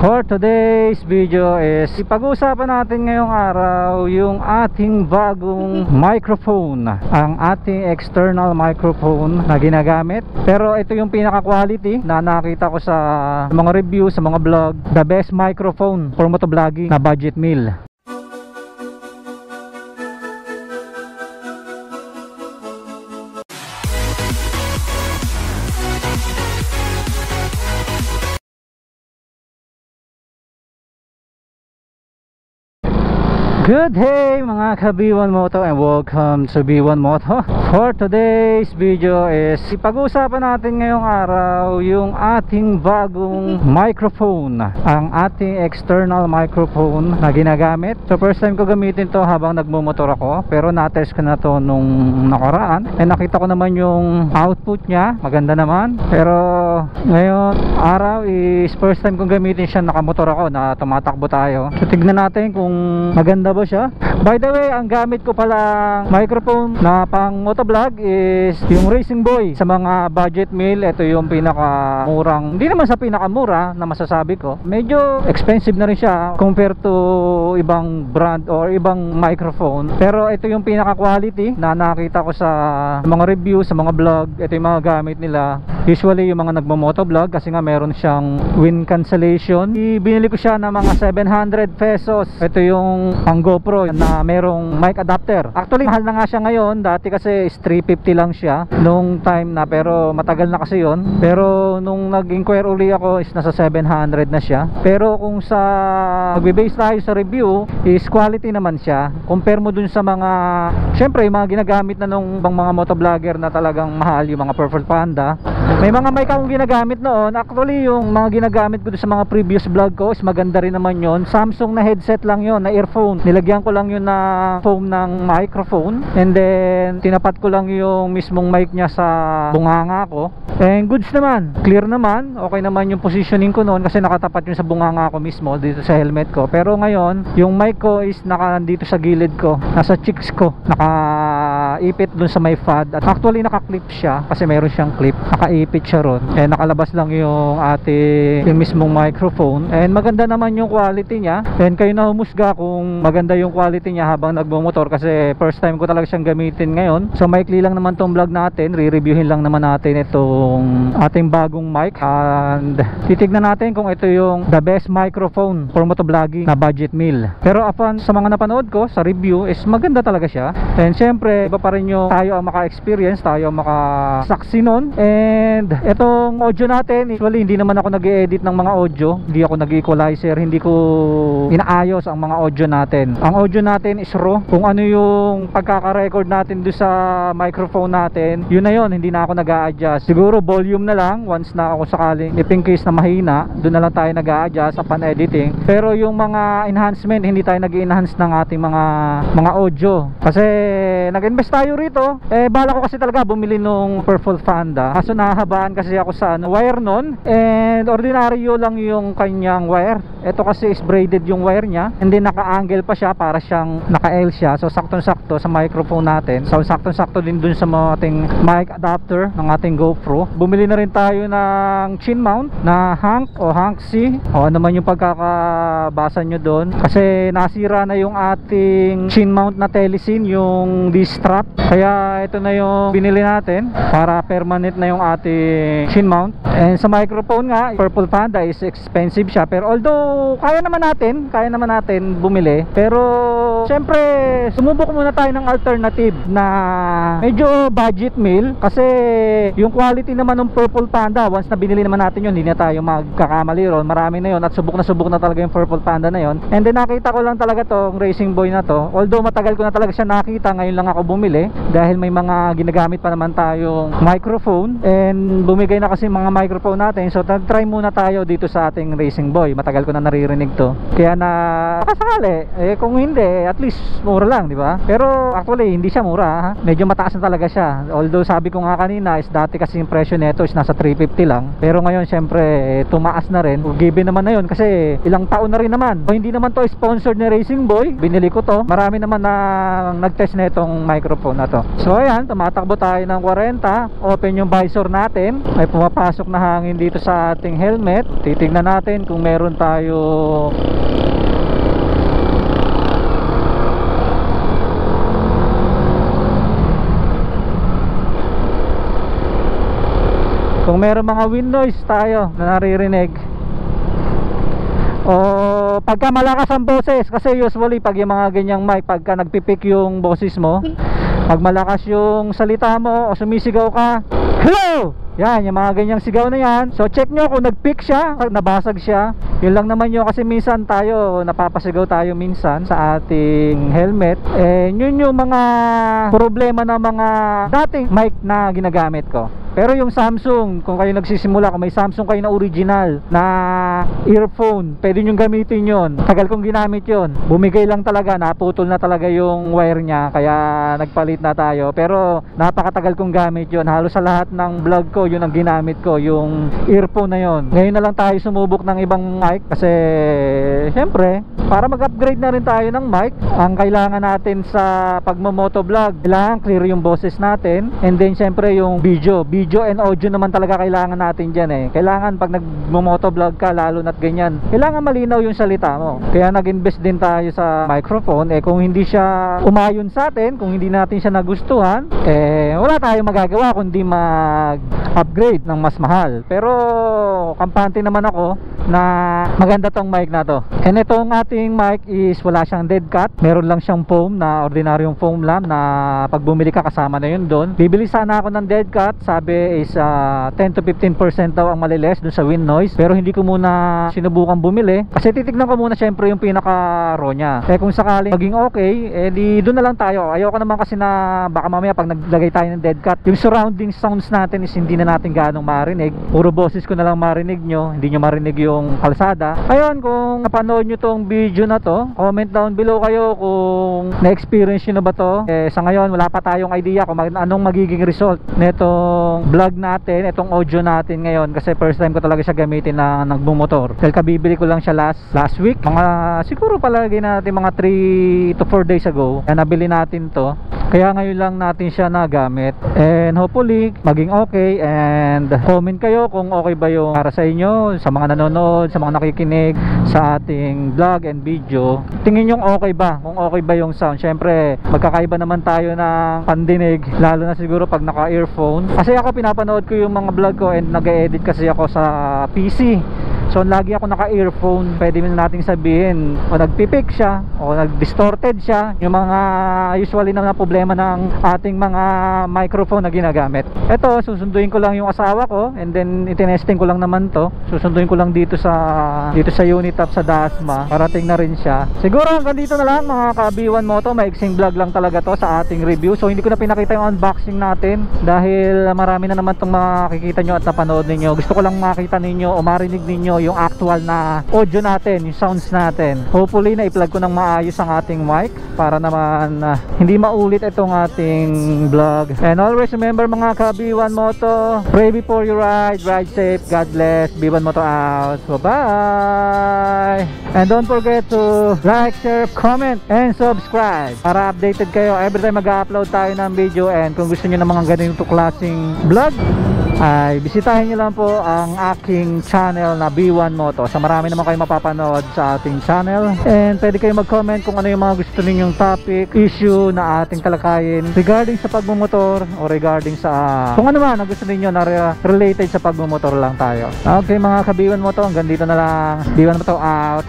For today's video is ipag-uusapan natin ngayong araw yung ating bagong microphone, ang ating external microphone na ginagamit. Pero ito yung pinaka quality na nakita ko sa mga review, sa mga vlog, the best microphone for motovlogging na budget meal. Good day mga ka-B1 Moto and welcome to B1 Moto. For today's video is ipag-uusapan natin ngayong araw yung ating bagong microphone, ang ating external microphone na ginagamit. So first time ko gamitin to habang nagmumotor ako, pero na-test ko na to nung nakaraan and nakita ko naman yung output niya, maganda naman. Pero ngayon araw is first time kong gamitin siya, nakamotor ako, na tumatakbo tayo. So tignan natin kung maganda ba siya. By the way, ang gamit ko palang microphone na pang motovlog is yung Racing Boy. Sa mga budget meal, ito yung pinakamurang, hindi naman sa pinakamura na masasabi ko, medyo expensive na rin siya compared to ibang brand or ibang microphone. Pero ito yung pinaka quality na nakita ko sa mga review, sa mga vlog. Ito yung mga gamit nila, usually yung mga nagmo-motovlog, kasi nga meron siyang wind cancellation. Binili ko siya ng mga 700 pesos. Ito yung ang GoPro na merong mic adapter. Actually mahal na nga siya ngayon, dati kasi is 350 lang siya nung time na, pero matagal na kasi yon. Pero nung nag-inquire uli ako is nasa 700 na siya. Pero kung sa magbe-base tayo sa review is quality naman siya. Compare mo dun sa mga, syempre yung mga ginagamit na nung bang mga motovlogger na talagang mahal, yung mga Purple Panda. May mga mic akong ginagamit noon. Actually yung mga ginagamit ko sa mga previous vlog ko is maganda rin naman yon. Samsung na headset lang yon, na earphone. Nilagyan ko lang yun na foam ng microphone, and then tinapat ko lang yung mismong mic niya sa bunganga ko, and goods naman, clear naman, okay naman yung positioning ko noon kasi nakatapat yun sa bunganga ko mismo dito sa helmet ko. Pero ngayon yung mic ko is nandito sa gilid ko, nasa cheeks ko, nakaipit dun sa may pad, at actually naka-clip siya kasi meron siyang clip, nakaipit siya ron, and nakalabas lang yung yung mismong microphone, and maganda naman yung quality niya. And kayo na humusga kung maganda yung quality niya habang nagmumotor, kasi first time ko talaga siyang gamitin ngayon. So maikli lang naman tong vlog natin, re-reviewin lang naman natin itong ating bagong mic, and titignan natin kung ito yung the best microphone for motovlogging na budget meal. Pero upon sa mga napanood ko sa review is maganda talaga siya, and syempre iba pa rin yung tayo ang maka-experience, tayo ang makasaksi nun. And itong audio natin, usually hindi naman ako nag-e-edit ng mga audio, hindi ako nag-equalizer, hindi ko inaayos ang mga audio natin. Ang audio natin is raw. Kung ano yung pagkaka-record natin doon sa microphone natin, yun na yun, hindi na ako nag-a-adjust. Siguro volume na lang once na ako sakaling if in case na mahina, doon na lang tayo nag-a-adjust upon editing. Pero yung mga enhancement, hindi tayo nag-enhance ng ating mga audio, kasi nag-invest tayo rito. Bala ko kasi talaga bumili nung Purple Panda, kaso nahahabaan kasi ako sa wire nun, and ordinaryo lang yung kanyang wire. Ito kasi is braided yung wire niya, hindi naka-angle pa siya, para siyang naka-L siya. So saktong-sakto sa microphone natin. So saktong-sakto din dun sa mga ating mic adapter ng ating GoPro. Bumili na rin tayo ng chin mount na Hank o Hank C, o ano man yung pagkakabasa nyo doon, kasi nasira na yung ating chin mount na Telesin, yung D-strap. Kaya ito na yung binili natin para permanent na yung ating chin mount. And sa microphone nga, Purple Panda is expensive siya, pero although kaya naman natin bumili. Pero syempre sumubok muna tayo ng alternative na medyo budget meal, kasi yung quality naman ng Purple Panda, once na binili naman natin yun, hindi na tayo magkakamali ron. Marami na yun at subok na talaga yung Purple Panda na yun. And then nakita ko lang talaga tong Racing Boy na to, although matagal ko na talaga siya nakita, ngayon lang ako bumili dahil may mga ginagamit pa naman tayong microphone, and bumigay na kasi mga microphone natin. So try muna tayo dito sa ating Racing Boy. Matagal ko na naririnig to, kaya na kasali, kung hindi at least mura lang, di ba? Pero actually hindi siya mura, ha? Medyo mataas na talaga siya. Although sabi ko nga kanina is dati kasi yung presyo nito is nasa 350 lang, pero ngayon syempre tumaas na rin. Given naman na yun kasi ilang taon na rin naman. O, hindi naman to sponsored ni Racing Boy, binili ko to. Marami naman na nag-test na itong microphone microphone na to. So ayan, tumatakbo tayo ng 40. Open yung visor natin. May pumapasok na hangin dito sa ating helmet. Titignan natin kung meron tayo mga wind noise tayo na naririnig, o pagka malakas ang boses. Kasi usually pag yung mga ganyang mic, pagka nagpipick yung boses mo, pag malakas yung salita mo o sumisigaw ka, hello! Yan, yung mga ganyang sigaw na yan. So check nyo kung nagpick siya, nabasag siya. Yun lang naman yun, kasi minsan tayo napapasigaw tayo minsan sa ating helmet. Yun yung mga problema ng mga dating mic na ginagamit ko. Pero yung Samsung, kung kayo nagsisimula, kung may Samsung kayo na original na earphone, pwede nyo gamitin yon. Tagal kong ginamit yon. Bumigay lang talaga, naputol na talaga yung wire nya, kaya nagpalit na tayo. Pero napakatagal kong gamit yon. Halos sa lahat ng vlog ko, yun ang ginamit ko, yung earphone na yon. Ngayon na lang tayo sumubok ng ibang mic kasi syempre, para mag-upgrade na rin tayo ng mic. Ang kailangan natin sa pagmo-motovlog, kailangan clear yung boses natin, and then syempre yung video and audio naman talaga kailangan natin dyan eh. Kailangan pag nagmo-motovlog ka, lalo na't ganyan, kailangan malinaw yung salita mo. Kaya nag-invest din tayo sa microphone. Kung hindi siya umayon sa atin, kung hindi natin siya nagustuhan, wala tayong magagawa kundi mag-upgrade ng mas mahal. Pero kampante naman ako na maganda tong mic na to. And itong ating mic is wala siyang dead cut. Meron lang siyang foam, na ordinaryong foam lang, na pag bumili ka kasama na yun doon. Bibili sana ako ng dead cut, sabi is 10 to 15% daw ang maliles dun sa wind noise. Pero hindi ko muna sinubukan bumili kasi titignan ko muna syempre yung pinaka raw nya. Kung sakaling maging okay, di doon na lang tayo. Ayoko naman kasi na baka mamaya pag naglagay tayo ng dead cut, yung surrounding sounds natin is hindi na natin ganong marinig. Puro boses ko na lang marinig nyo, hindi nyo marinig yung kalsada. Ayun, kung napanood nyo tong video na to, comment down below kayo kung na-experience nyo na ba to. Sa ngayon wala pa tayong idea kung anong magiging result netong vlog natin, itong audio natin ngayon, kasi first time ko talaga siya gamitin na nagmumotor. Dahil kabibili ko lang siya last week, mga siguro palagay natin mga 3 to 4 days ago, na nabili natin to. Kaya ngayon lang natin siya nagamit, and hopefully maging okay. And comment kayo kung okay ba yung para sa inyo, sa mga nanonood, sa mga nakikinig sa ating vlog and video. Tingin yung okay ba, kung okay ba yung sound. Syempre magkakaiba naman tayo ng pandinig, lalo na siguro pag naka earphone. Kasi ako pinapanood ko yung mga vlog ko, and nag-edit kasi ako sa PC. So lagi ako naka-earphone. Pwede mo nating sabihin o nagpipick siya o nag-distorted siya, yung mga usually na problema ng ating mga microphone na ginagamit. Ito, susunduin ko lang yung asawa ko, and then itinesting ko lang naman to. Susunduin ko lang dito sa Unitap sa Dasma. Parating na rin siya. Siguro hanggang dito na lang mga ka-B1 Moto. Maiksing vlog lang talaga to sa ating review. So hindi ko na pinakita yung unboxing natin dahil marami na naman itong makikita nyo at napanood ninyo. Gusto ko lang makita ninyo o marinig ninyo yung actual na audio natin, yung sounds natin. Hopefully na i-plug ko ng maayos ang ating mic para naman hindi maulit itong ating vlog. And always remember mga ka-B1 Moto, pray before you ride safe, God bless, B1 Moto out, bye. And don't forget to like, share, comment, and subscribe para updated kayo every time mag-upload tayo ng video. And kung gusto nyo ng mga ganito klaseng vlog, ay bisitahin nyo lang po ang aking channel na B1 Moto. So marami naman kayo mapapanood sa ating channel, and pwede kayo mag-comment kung ano yung mga gusto ninyong topic, issue na ating talakayin regarding sa pagmumotor o regarding sa kung ano man ang gusto ninyo na related sa pagmumotor lang tayo. Okay mga ka-B1 Moto, hanggang dito na lang. B1 Moto out.